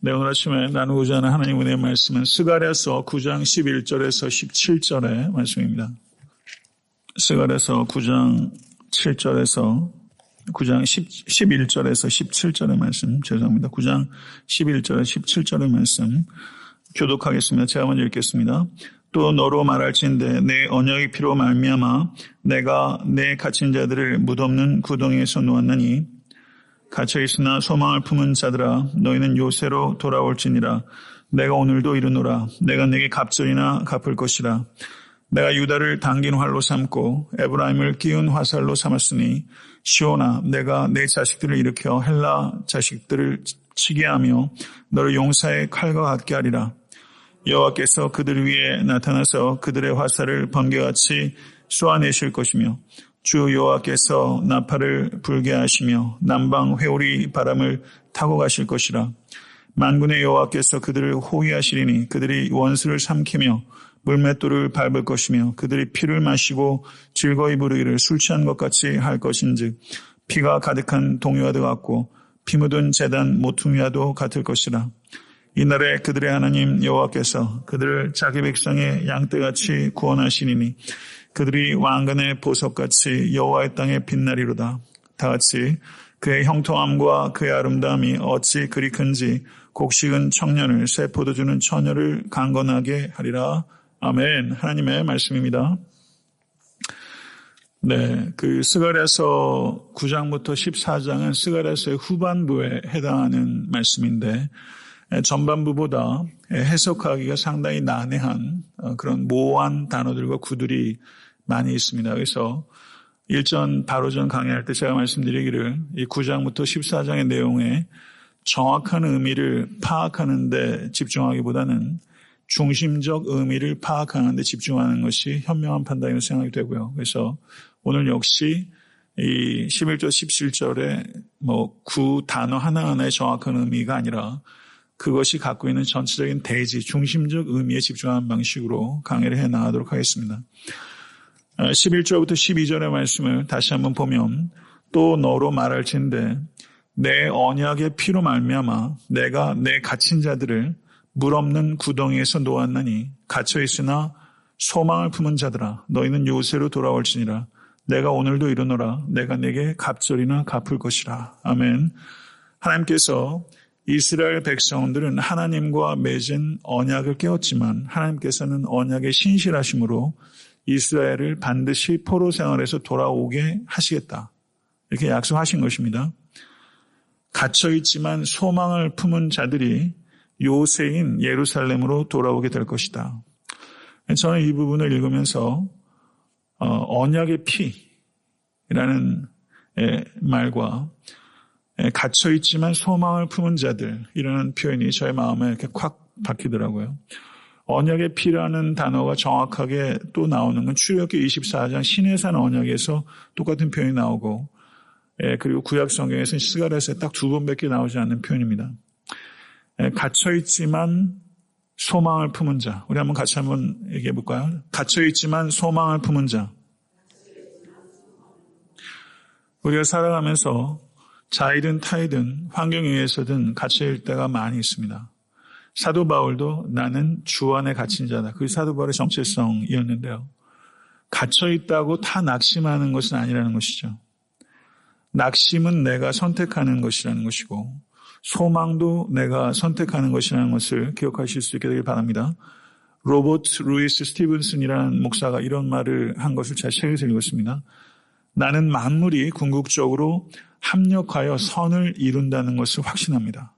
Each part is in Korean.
네, 오늘 아침에 나누고자 하는 하나님 은혜의 말씀은 스가랴서 9장 11절에서 17절의 말씀입니다. 스가랴서 9장 7절에서 9장 11절에서 17절의 말씀, 죄송합니다. 9장 11절에서 17절의 말씀 교독하겠습니다. 제가 먼저 읽겠습니다. 또 너로 말할진대 내 언약의 피로 말미암아 내가 내 갇힌 자들을 무덤는 구덩이에서 놓았나니 갇혀있으나 소망을 품은 자들아 너희는 요새로 돌아올지니라. 내가 오늘도 이르노라. 내가 내게 갑절이나 갚을 것이라. 내가 유다를 당긴 활로 삼고 에브라임을 끼운 화살로 삼았으니 시온아 내가 내 자식들을 일으켜 헬라 자식들을 치게 하며 너를 용사의 칼과 같게 하리라. 여호와께서 그들 위에 나타나서 그들의 화살을 번개같이 쏘아내실 것이며 주 여호와께서 나팔을 불게 하시며 남방 회오리 바람을 타고 가실 것이라. 만군의 여호와께서 그들을 호위하시리니 그들이 원수를 삼키며 물맷돌을 밟을 것이며 그들이 피를 마시고 즐거이 부르기를 술 취한 것 같이 할 것인즉 피가 가득한 동요와도 같고 피 묻은 제단 모퉁이와도 같을 것이라. 이날에 그들의 하나님 여호와께서 그들을 자기 백성의 양떼같이 구원하시리니 그들이 왕관의 보석같이 여호와의 땅에 빛나리로다. 다같이 그의 형통함과 그의 아름다움이 어찌 그리 큰지 곡식은 청년을 새 포도주는 처녀를 강건하게 하리라. 아멘. 하나님의 말씀입니다. 네, 그 스가랴서 9장부터 14장은 스가랴서의 후반부에 해당하는 말씀인데 전반부보다 해석하기가 상당히 난해한 그런 모호한 단어들과 구들이 많이 있습니다. 그래서 바로 전 강의할 때 제가 말씀드리기를 이 9장부터 14장의 내용에 정확한 의미를 파악하는 데 집중하기보다는 중심적 의미를 파악하는 데 집중하는 것이 현명한 판단이라고 생각이 되고요. 그래서 오늘 역시 이 11절, 17절에 구 단어 하나하나의 정확한 의미가 아니라 그것이 갖고 있는 전체적인 대지, 중심적 의미에 집중하는 방식으로 강의를 해 나가도록 하겠습니다. 11절부터 12절의 말씀을 다시 한번 보면 또 너로 말할진대 내 언약의 피로 말미암아 내가 내 갇힌 자들을 물 없는 구덩이에서 놓았나니 갇혀있으나 소망을 품은 자들아 너희는 요새로 돌아올지니라. 내가 오늘도 이르노라. 내가 내게 갑절이나 갚을 것이라. 아멘. 하나님께서 이스라엘 백성들은 하나님과 맺은 언약을 깨웠지만 하나님께서는 언약의 신실하심으로 이스라엘을 반드시 포로 생활에서 돌아오게 하시겠다. 이렇게 약속하신 것입니다. 갇혀있지만 소망을 품은 자들이 요새인 예루살렘으로 돌아오게 될 것이다. 저는 이 부분을 읽으면서 언약의 피라는 말과 갇혀있지만 소망을 품은 자들이라는 표현이 저의 마음에 이렇게 콱 박히더라고요. 언약의 피라는 단어가 정확하게 또 나오는 건 출애굽기 24장 시내산 언약에서 똑같은 표현이 나오고 그리고 구약 성경에서는 스가랴서에 딱 2번밖에 나오지 않는 표현입니다. 갇혀있지만 소망을 품은 자. 우리 같이 한번 얘기해 볼까요? 갇혀있지만 소망을 품은 자. 우리가 살아가면서 자이든 타이든 환경에 의해서든 갇힐 때가 많이 있습니다. 사도 바울도 나는 주 안에 갇힌 자다. 그게 사도 바울의 정체성이었는데요. 갇혀있다고 다 낙심하는 것은 아니라는 것이죠. 낙심은 내가 선택하는 것이라는 것이고 소망도 내가 선택하는 것이라는 것을 기억하실 수 있게 되길 바랍니다. 로버트 루이스 스티븐슨이라는 목사가 이런 말을 한 것을 제 책에서 읽었습니다. 나는 만물이 궁극적으로 합력하여 선을 이룬다는 것을 확신합니다.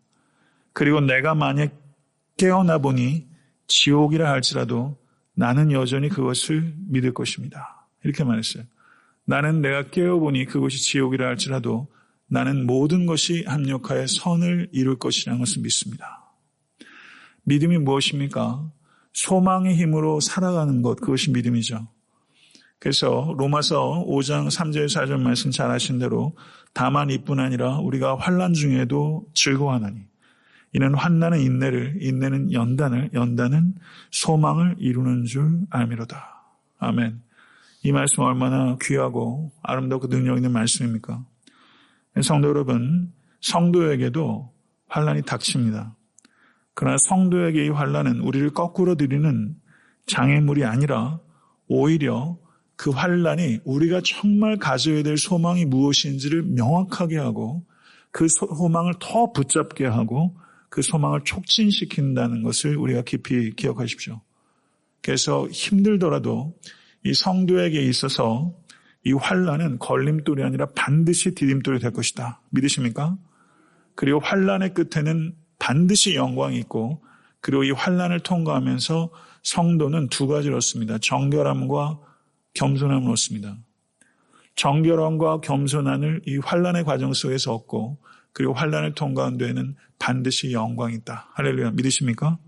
그리고 내가 만약 깨어나 보니 지옥이라 할지라도 나는 여전히 그것을 믿을 것입니다. 이렇게 말했어요. 나는 내가 깨어보니 그것이 지옥이라 할지라도 나는 모든 것이 합력하여 선을 이룰 것이라는 것을 믿습니다. 믿음이 무엇입니까? 소망의 힘으로 살아가는 것, 그것이 믿음이죠. 그래서 로마서 5장 3절 4절 말씀 잘 아신 대로 다만 이뿐 아니라 우리가 환난 중에도 즐거워하나니 이는 환난은 인내를, 인내는 연단을, 연단은 소망을 이루는 줄 알미로다. 아멘. 이 말씀 얼마나 귀하고 아름답고 능력 있는 말씀입니까? 성도 여러분, 성도에게도 환난이 닥칩니다. 그러나 성도에게 이 환난은 우리를 거꾸로 들이는 장애물이 아니라 오히려 그 환난이 우리가 정말 가져야 될 소망이 무엇인지를 명확하게 하고 그 소망을 더 붙잡게 하고 그 소망을 촉진시킨다는 것을 우리가 깊이 기억하십시오. 그래서 힘들더라도 이 성도에게 있어서 이 환난은 걸림돌이 아니라 반드시 디딤돌이 될 것이다. 믿으십니까? 그리고 환난의 끝에는 반드시 영광이 있고 그리고 이 환난을 통과하면서 성도는 두 가지를 얻습니다. 정결함과 겸손함을 얻습니다. 정결함과 겸손함을 이 환난의 과정 속에서 얻고 그리고 환난을 통과한 뒤에는 반드시 영광이 있다. 할렐루야. 믿으십니까?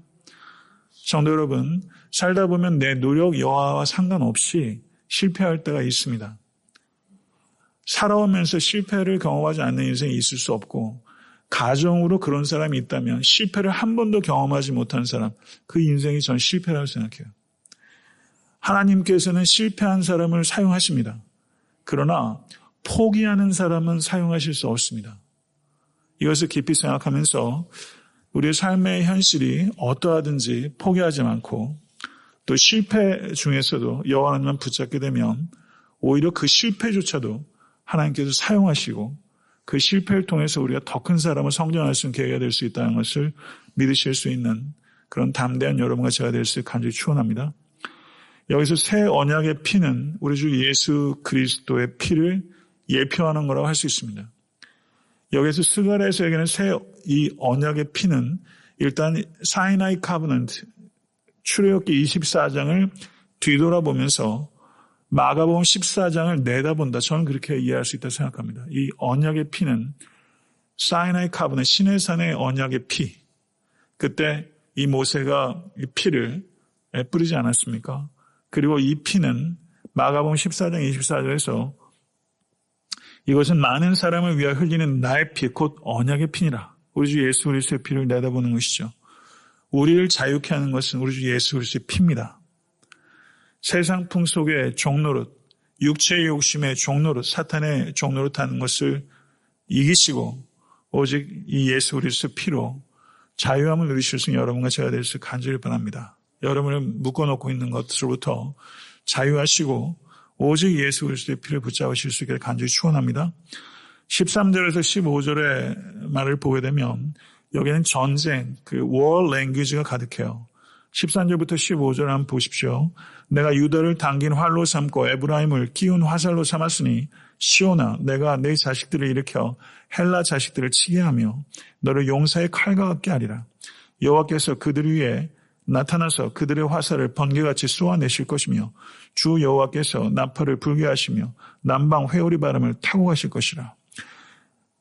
성도 여러분, 살다 보면 내 노력 여하와 상관없이 실패할 때가 있습니다. 살아오면서 실패를 경험하지 않는 인생이 있을 수 없고 가정으로 그런 사람이 있다면 실패를 한 번도 경험하지 못한 사람, 그 인생이 전 실패라고 생각해요. 하나님께서는 실패한 사람을 사용하십니다. 그러나 포기하는 사람은 사용하실 수 없습니다. 이것을 깊이 생각하면서 우리의 삶의 현실이 어떠하든지 포기하지 않고 또 실패 중에서도 여호와 하나님만 붙잡게 되면 오히려 그 실패조차도 하나님께서 사용하시고 그 실패를 통해서 우리가 더 큰 사람을 성장할 수 있는 계기가 될 수 있다는 것을 믿으실 수 있는 그런 담대한 여러분과 제가 될 수 있게 간절히 축원합니다. 여기서 새 언약의 피는 우리 주 예수 그리스도의 피를 예표하는 거라고 할 수 있습니다. 여기서 스가랴에서 얘기하는 새 이 언약의 피는 일단 사이나이 카버넌트 출애굽기 24장을 뒤돌아보면서 마가복음 14장을 내다본다. 저는 그렇게 이해할 수 있다고 생각합니다. 이 언약의 피는 사이나이 카버넌트 시내산의 언약의 피. 그때 이 모세가 이 피를 뿌리지 않았습니까? 그리고 이 피는 마가복음 14장 24절에서 이것은 많은 사람을 위하여 흘리는 나의 피, 곧 언약의 피니라. 우리 주 예수 그리스도의 피를 내다보는 것이죠. 우리를 자유케 하는 것은 우리 주 예수 그리스도의 피입니다. 세상 풍속의 종노릇, 육체의 욕심의 종노릇, 사탄의 종노릇하는 것을 이기시고 오직 이 예수 그리스도의 피로 자유함을 누리실 수 있는 여러분과 제가 될 수 있게 간절히 바랍니다. 여러분을 묶어놓고 있는 것으로부터 자유하시고 오직 예수 그리스도의 피를 붙잡으실 수 있게 간절히 축원합니다. 13절에서 15절의 말을 보게 되면 여기는 전쟁, 그 war language가 가득해요. 13절부터 15절 한번 보십시오. 내가 유다를 당긴 활로 삼고 에브라임을 끼운 화살로 삼았으니 시온아 내가 내 자식들을 일으켜 헬라 자식들을 치게 하며 너를 용사의 칼과 같게 하리라. 여호와께서 그들 위에 나타나서 그들의 화살을 번개같이 쏘아내실 것이며 주 여호와께서 나팔을 불게 하시며 남방 회오리 바람을 타고 가실 것이라.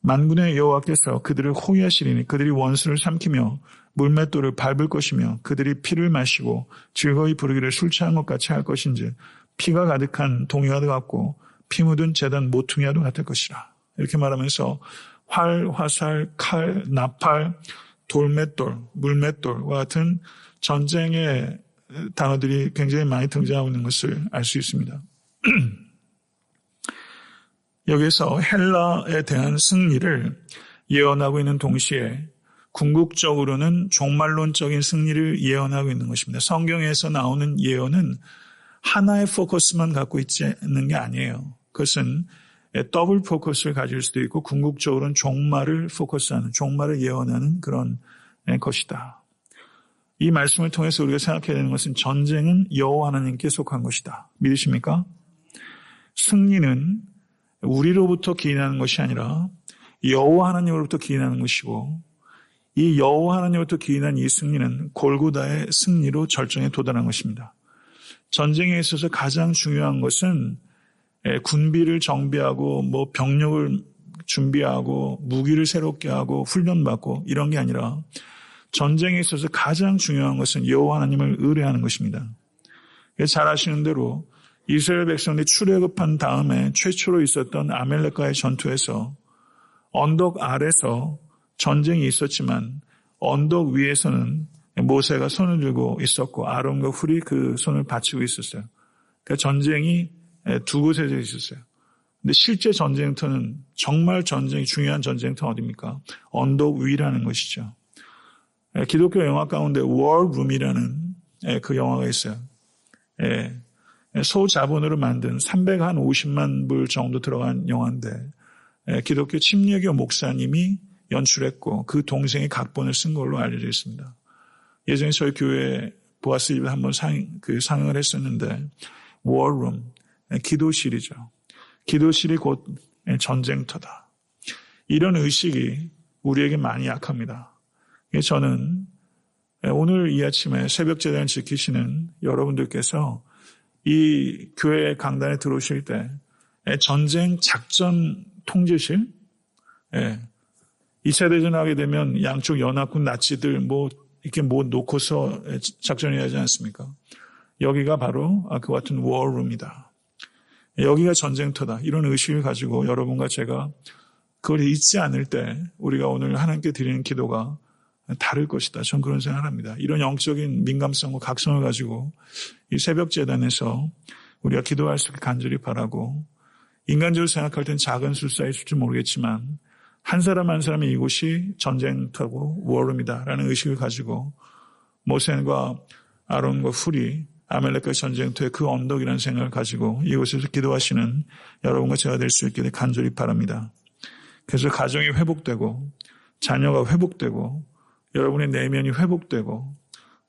만군의 여호와께서 그들을 호위하시리니 그들이 원수를 삼키며 물맷돌을 밟을 것이며 그들이 피를 마시고 즐거이 부르기를 술 취한 것 같이 할 것인지 피가 가득한 동이와도 같고 피 묻은 제단 모퉁이와도 같을 것이라. 이렇게 말하면서 활, 화살, 칼, 나팔, 돌맷돌, 물맷돌과 같은 전쟁의 단어들이 굉장히 많이 등장하고 있는 것을 알 수 있습니다. 여기서 헬라에 대한 승리를 예언하고 있는 동시에 궁극적으로는 종말론적인 승리를 예언하고 있는 것입니다. 성경에서 나오는 예언은 하나의 포커스만 갖고 있지 않는 게 아니에요. 그것은 더블 포커스를 가질 수도 있고 궁극적으로는 종말을 포커스하는, 종말을 예언하는 그런 것이다. 이 말씀을 통해서 우리가 생각해야 되는 것은 전쟁은 여호와 하나님께 속한 것이다. 믿으십니까? 승리는 우리로부터 기인하는 것이 아니라 여호와 하나님으로부터 기인하는 것이고 이 여호와 하나님으로부터 기인한 이 승리는 골고다의 승리로 절정에 도달한 것입니다. 전쟁에 있어서 가장 중요한 것은 군비를 정비하고 병력을 준비하고 무기를 새롭게 하고 훈련받고 이런 게 아니라 전쟁에 있어서 가장 중요한 것은 여호와 하나님을 의뢰하는 것입니다. 잘 아시는 대로 이스라엘 백성들이 출애굽한 다음에 최초로 있었던 아멜렉과의 전투에서 언덕 아래서 전쟁이 있었지만 언덕 위에서는 모세가 손을 들고 있었고 아론과 훌이 그 손을 받치고 있었어요. 그러니까 전쟁이 두 곳에서 있었어요. 근데 실제 전쟁터는 정말 전쟁이 중요한 전쟁터는 어디입니까? 언덕 위라는 것이죠. 기독교 영화 가운데 워룸이라는 그 영화가 있어요. 소자본으로 만든 350만 불 정도 들어간 영화인데 기독교 침례교 목사님이 연출했고 그 동생이 각본을 쓴 걸로 알려져 있습니다. 예전에 저희 교회 보아스 집에 한번 상영을 했었는데 워룸, 기도실이죠. 기도실이 곧 전쟁터다. 이런 의식이 우리에게 많이 약합니다. 저는 오늘 이 아침에 새벽 제단을 지키시는 여러분들께서 이 교회 강단에 들어오실 때 전쟁 작전 통제실, 2차 대전 하게 되면 양쪽 연합군 나치들 이렇게 놓고서 작전을 하지 않습니까? 여기가 바로 그와 같은 워룸이다. 여기가 전쟁터다. 이런 의식을 가지고 여러분과 제가 그걸 잊지 않을 때 우리가 오늘 하나님께 드리는 기도가 다를 것이다. 전 그런 생각을 합니다. 이런 영적인 민감성과 각성을 가지고 이 새벽 제단에서 우리가 기도할 수 있게 간절히 바라고, 인간적으로 생각할 땐 작은 술사일지 모르겠지만 한 사람 한 사람이 이곳이 전쟁터고 워룸이다라는 의식을 가지고 모세과 아론과 훌이 아말렉과의 전쟁터의 그 언덕이라는 생각을 가지고 이곳에서 기도하시는 여러분과 제가 될 수 있게 간절히 바랍니다. 그래서 가정이 회복되고 자녀가 회복되고 여러분의 내면이 회복되고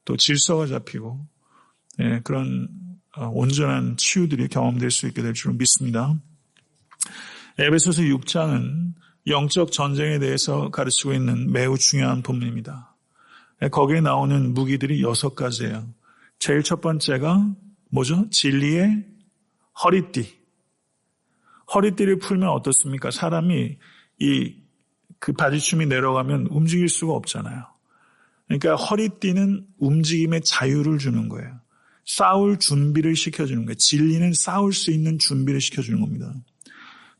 또 질서가 잡히고 그런 온전한 치유들이 경험될 수 있게 될 줄 믿습니다. 에베소서 6장은 영적 전쟁에 대해서 가르치고 있는 매우 중요한 본문입니다. 거기에 나오는 무기들이 6가지예요. 제일 첫 번째가 뭐죠? 진리의 허리띠. 허리띠를 풀면 어떻습니까? 사람이 그 바지춤이 내려가면 움직일 수가 없잖아요. 그러니까 허리띠는 움직임의 자유를 주는 거예요. 싸울 준비를 시켜주는 거예요. 진리는 싸울 수 있는 준비를 시켜주는 겁니다.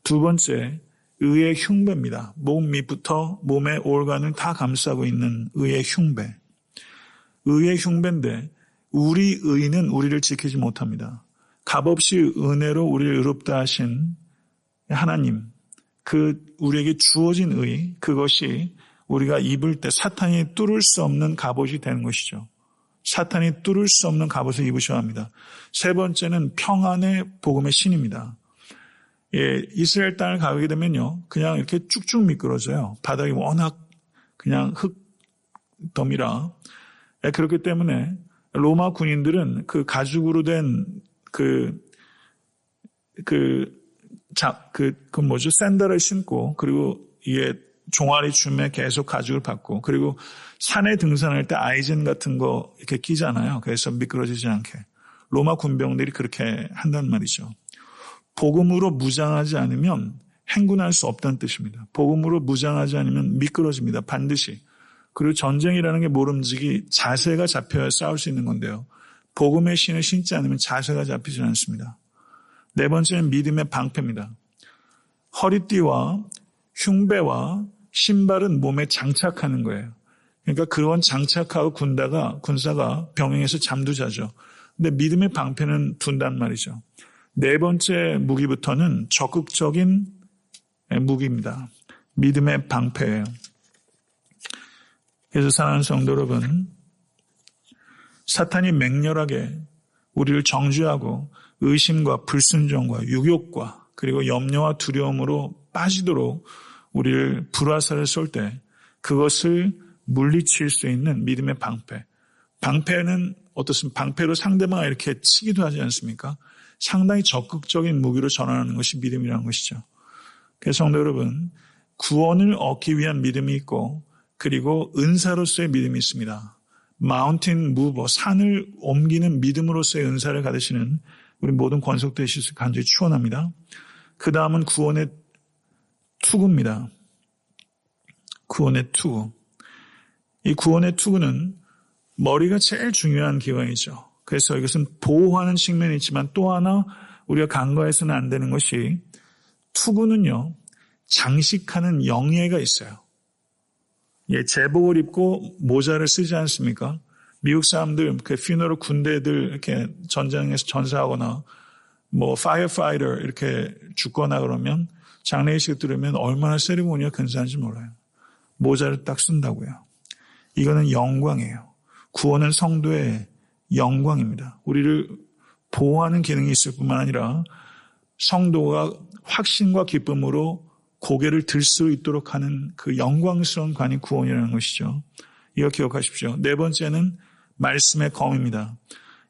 두 번째, 의의 흉배입니다. 몸 밑부터 몸의 올간을 다 감싸고 있는 의의 흉배. 의의 흉배인데 우리 의는 우리를 지키지 못합니다. 값없이 은혜로 우리를 의롭다 하신 하나님, 우리에게 주어진 의, 그것이 우리가 입을 때 사탄이 뚫을 수 없는 갑옷이 되는 것이죠. 사탄이 뚫을 수 없는 갑옷을 입으셔야 합니다. 세 번째는 평안의 복음의 신입니다. 이스라엘 땅을 가게 되면요, 그냥 이렇게 쭉쭉 미끄러져요. 바닥이 워낙 그냥 흙더미라. 그렇기 때문에 로마 군인들은 그 가죽으로 된 샌들을 신고, 그리고 이게 종아리 춤에 계속 가죽을 받고, 그리고 산에 등산할 때 아이젠 같은 거 이렇게 끼잖아요. 그래서 미끄러지지 않게. 로마 군병들이 그렇게 한단 말이죠. 복음으로 무장하지 않으면 행군할 수 없다는 뜻입니다. 복음으로 무장하지 않으면 미끄러집니다. 반드시. 그리고 전쟁이라는 게 모름지기 자세가 잡혀야 싸울 수 있는 건데요. 복음의 신을 신지 않으면 자세가 잡히지 않습니다. 네 번째는 믿음의 방패입니다. 허리띠와 흉배와 신발은 몸에 장착하는 거예요. 그러니까 그런 장착하고 군사가 병행해서 잠도 자죠. 근데 믿음의 방패는 둔단 말이죠. 네 번째 무기부터는 적극적인 무기입니다. 믿음의 방패예요. 그래서 사랑하는 성도 여러분, 사탄이 맹렬하게 우리를 정죄하고 의심과 불순종과 유욕과 그리고 염려와 두려움으로 빠지도록 우리를 불화살을 쏠 때 그것을 물리칠 수 있는 믿음의 방패. 방패는 어떻습니까? 방패로 상대방을 이렇게 치기도 하지 않습니까? 상당히 적극적인 무기로 전환하는 것이 믿음이라는 것이죠. 그래서 성도 여러분, 구원을 얻기 위한 믿음이 있고 그리고 은사로서의 믿음이 있습니다. 마운틴 무버, 산을 옮기는 믿음으로서의 은사를 가지시는 우리 모든 권속되실 간절히 축원합니다. 그 다음은 구원의 투구입니다. 구원의 투구. 이 구원의 투구는 머리가 제일 중요한 기관이죠. 그래서 이것은 보호하는 측면이 있지만 또 하나 우리가 간과해서는 안 되는 것이 투구는요, 장식하는 영예가 있어요. 제복을 입고 모자를 쓰지 않습니까? 미국 사람들, 퓨너럴 군대들 이렇게 전장에서 전사하거나 파이어파이터 이렇게 죽거나 그러면 장례식 들으면 얼마나 세리모니가 근사한지 몰라요. 모자를 딱 쓴다고요. 이거는 영광이에요. 구원은 성도의 영광입니다. 우리를 보호하는 기능이 있을 뿐만 아니라 성도가 확신과 기쁨으로 고개를 들 수 있도록 하는 그 영광스러운 관이 구원이라는 것이죠. 이거 기억하십시오. 네 번째는 말씀의 검입니다.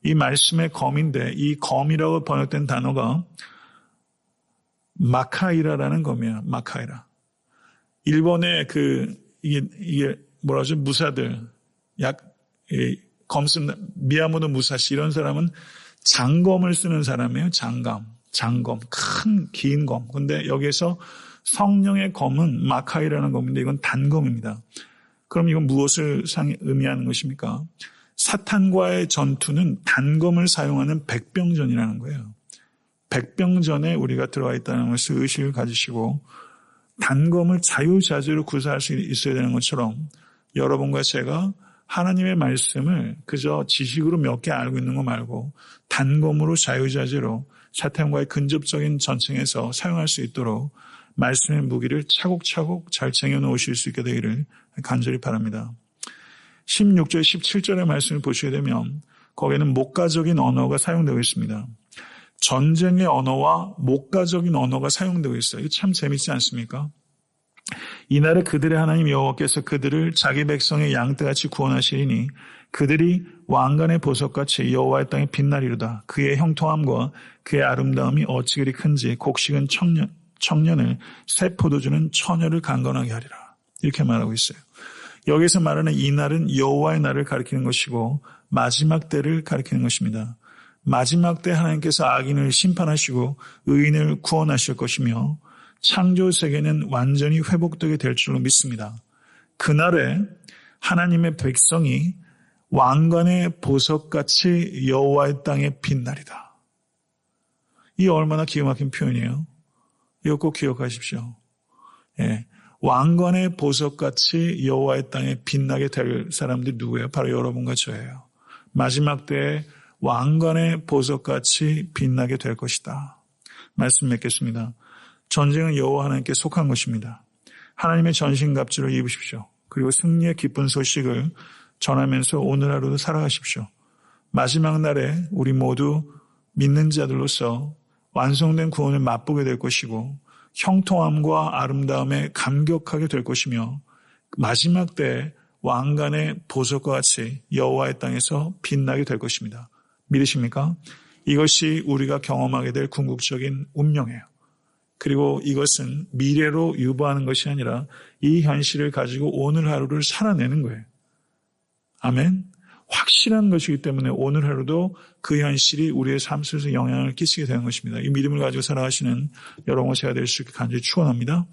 이 말씀의 검인데 이 검이라고 번역된 단어가 마카이라라는 검이에요. 마카이라. 일본의 이게 뭐라죠? 무사들, 검 쓰는 미야모토 무사시 이런 사람은 장검을 쓰는 사람이에요. 장검, 큰 긴 검. 근데 여기에서 성령의 검은 마카이라는 검인데 이건 단검입니다. 그럼 이건 무엇을 의미하는 것입니까? 사탄과의 전투는 단검을 사용하는 백병전이라는 거예요. 백병전에 우리가 들어와 있다는 것을 의식을 가지시고 단검을 자유자재로 구사할 수 있어야 되는 것처럼 여러분과 제가 하나님의 말씀을 그저 지식으로 몇 개 알고 있는 거 말고 단검으로 자유자재로 사탄과의 근접적인 전쟁에서 사용할 수 있도록 말씀의 무기를 차곡차곡 잘 쟁여놓으실 수 있게 되기를 간절히 바랍니다. 16절, 17절의 말씀을 보시게 되면 거기에는 목가적인 언어가 사용되고 있습니다. 전쟁의 언어와 목가적인 언어가 사용되고 있어요. 이거 참 재밌지 않습니까? 이날에 그들의 하나님 여호와께서 그들을 자기 백성의 양떼같이 구원하시리니 그들이 왕관의 보석같이 여호와의 땅에 빛나리로다. 그의 형통함과 그의 아름다움이 어찌 그리 큰지 곡식은 청년을 새 포도주는 처녀를 강건하게 하리라. 이렇게 말하고 있어요. 여기서 말하는 이 날은 여호와의 날을 가리키는 것이고 마지막 때를 가리키는 것입니다. 마지막 때 하나님께서 악인을 심판하시고 의인을 구원하실 것이며 창조 세계는 완전히 회복되게 될 줄로 믿습니다. 그날에 하나님의 백성이 왕관의 보석같이 여호와의 땅에 빛나리다. 이 얼마나 기가 막힌 표현이에요. 이거 꼭 기억하십시오. 예. 왕관의 보석같이 여호와의 땅에 빛나게 될 사람들이 누구예요? 바로 여러분과 저예요. 마지막 때에 왕관의 보석같이 빛나게 될 것이다. 말씀 맺겠습니다. 전쟁은 여호와 하나님께 속한 것입니다. 하나님의 전신갑주를 입으십시오. 그리고 승리의 기쁜 소식을 전하면서 오늘 하루도 살아가십시오. 마지막 날에 우리 모두 믿는 자들로서 완성된 구원을 맛보게 될 것이고 형통함과 아름다움에 감격하게 될 것이며 마지막 때 왕관의 보석과 같이 여호와의 땅에서 빛나게 될 것입니다. 믿으십니까? 이것이 우리가 경험하게 될 궁극적인 운명이에요. 그리고 이것은 미래로 유보하는 것이 아니라 이 현실을 가지고 오늘 하루를 살아내는 거예요. 아멘. 확실한 것이기 때문에 오늘 하루도 그 현실이 우리의 삶 속에서 영향을 끼치게 되는 것입니다. 이 믿음을 가지고 살아가시는 여러분과 제가 될 수 있게 간절히 축원합니다.